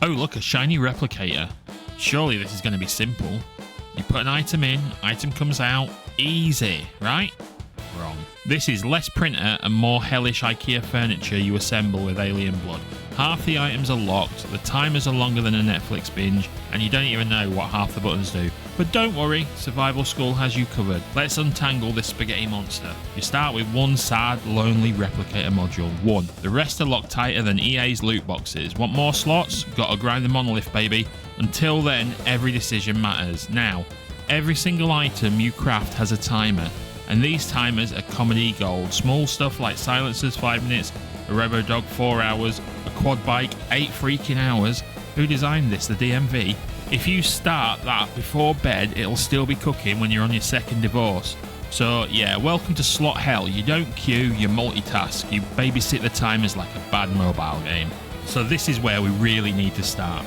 Oh look, a shiny replicator. Surely this is going to be simple. You put an item in, item comes out, easy, right? Wrong. This is less printer and more hellish IKEA furniture you assemble with alien blood. Half the items are locked, the timers are longer than a Netflix binge, and you don't even know what half the buttons do. But don't worry, Survival School has you covered. Let's untangle this spaghetti monster. You start with one sad, lonely replicator module. 1. The rest are locked tighter than EA's loot boxes. Want more slots? Gotta grind the Monolith, baby. Until then, every decision matters. Now, every single item you craft has a timer, and these timers are comedy gold. Small stuff like silencers 5 minutes, a robo dog 4 hours, a quad bike 8 freaking hours. Who designed this? The DMV? If you start that before bed, it'll still be cooking when you're on your second divorce. So yeah, welcome to slot hell. You don't queue, you multitask, you babysit the timers like a bad mobile game. So this is where we really need to start.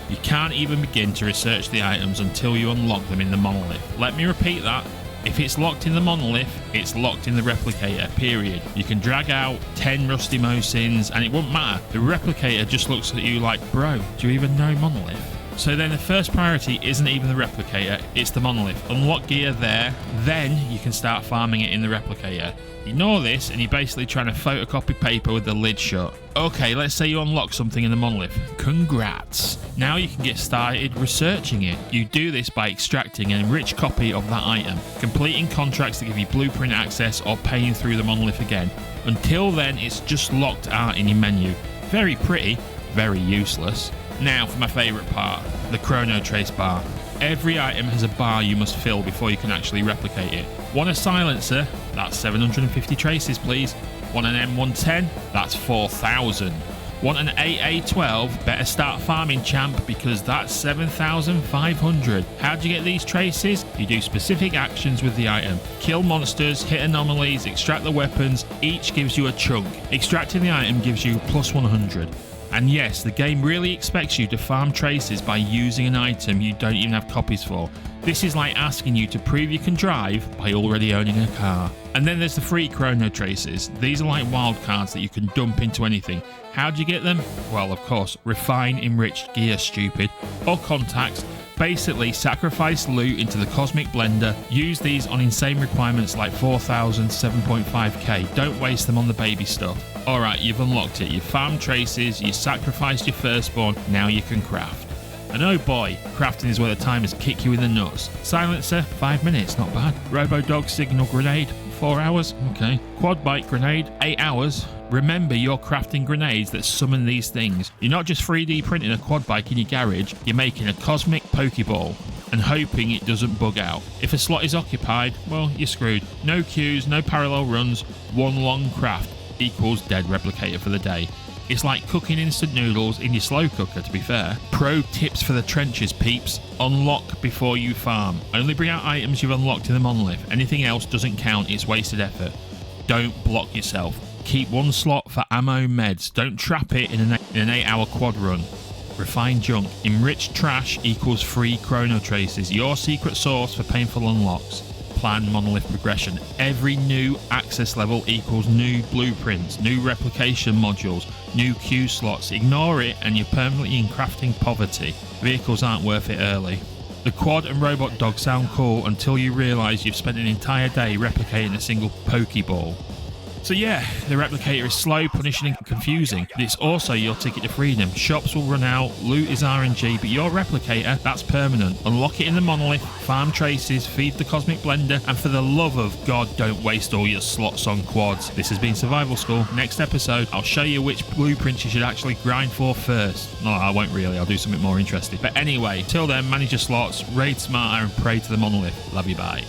You can't even begin to research the items until you unlock them in the Monolith. Let me repeat that. If it's locked in the Monolith, it's locked in the Replicator, period. You can drag out 10 rusty Mosins and it won't matter. The Replicator just looks at you like, bro, do you even know Monolith? So then the first priority isn't even the Replicator, it's the Monolith. Unlock gear there, then you can start farming it in the Replicator. Ignore this and you're basically trying to photocopy paper with the lid shut. Okay, let's say you unlock something in the Monolith. Congrats! Now you can get started researching it. You do this by extracting an enriched copy of that item, completing contracts that give you blueprint access or paying through the Monolith again. Until then, it's just locked out in your menu. Very pretty, very useless. Now for my favourite part, the Chronotrace bar. Every item has a bar you must fill before you can actually replicate it. Want a silencer? That's 750 traces, please. Want an M110? That's 4,000. Want an AA12? Better start farming, champ, because that's 7,500. How do you get these traces? You do specific actions with the item. Kill monsters, hit anomalies, extract the weapons. Each gives you a chunk. Extracting the item gives you plus 100. And yes, the game really expects you to farm traces by using an item you don't even have copies for. This is like asking you to prove you can drive by already owning a car. And then there's the free Chronotraces. These are like wildcards that you can dump into anything. How do you get them? Well, of course, refine enriched gear, stupid. Or contacts. Basically, sacrifice loot into the cosmic blender. Use these on insane requirements like 4,000, 7.5k. Don't waste them on the baby stuff. Alright, you've unlocked it. You've farmed traces, you sacrificed your firstborn, now you can craft. And oh boy, crafting is where the timers kick you in the nuts. Silencer, 5 minutes, not bad. Robo dog signal grenade, 4 hours, okay. Quad bike grenade, 8 hours. Remember, you're crafting grenades that summon these things. You're not just 3D printing a quad bike in your garage, you're making a cosmic Pokeball and hoping it doesn't bug out. If a slot is occupied, well, you're screwed. No queues, no parallel runs, one long craft equals dead replicator for the day. It's like cooking instant noodles in your slow cooker, to be fair. Pro tips for the trenches, peeps. Unlock before you farm. Only bring out items you've unlocked in the Monolith. Anything else doesn't count, it's wasted effort. Don't block yourself. Keep one slot for ammo meds. Don't trap it in an 8-hour quad run. Refine junk. Enriched trash equals free Chronotraces. Your secret source for painful unlocks. Plan Monolith progression. Every new access level equals new blueprints, new replication modules, new queue slots. Ignore it and you're permanently in crafting poverty. Vehicles aren't worth it early. The quad and robot dog sound cool until you realise you've spent an entire day replicating a single Pokeball. So yeah, the Replicator is slow, punishing and confusing, but it's also your ticket to freedom. Shops will run out, loot is RNG, but your Replicator, that's permanent. Unlock it in the Monolith, farm traces, feed the Cosmic Blender, and for the love of God, don't waste all your slots on quads. This has been Survival School. Next episode, I'll show you which blueprints you should actually grind for first. No, I won't really, I'll do something more interesting. But anyway, till then, manage your slots, raid smarter, and pray to the Monolith. Love you, bye.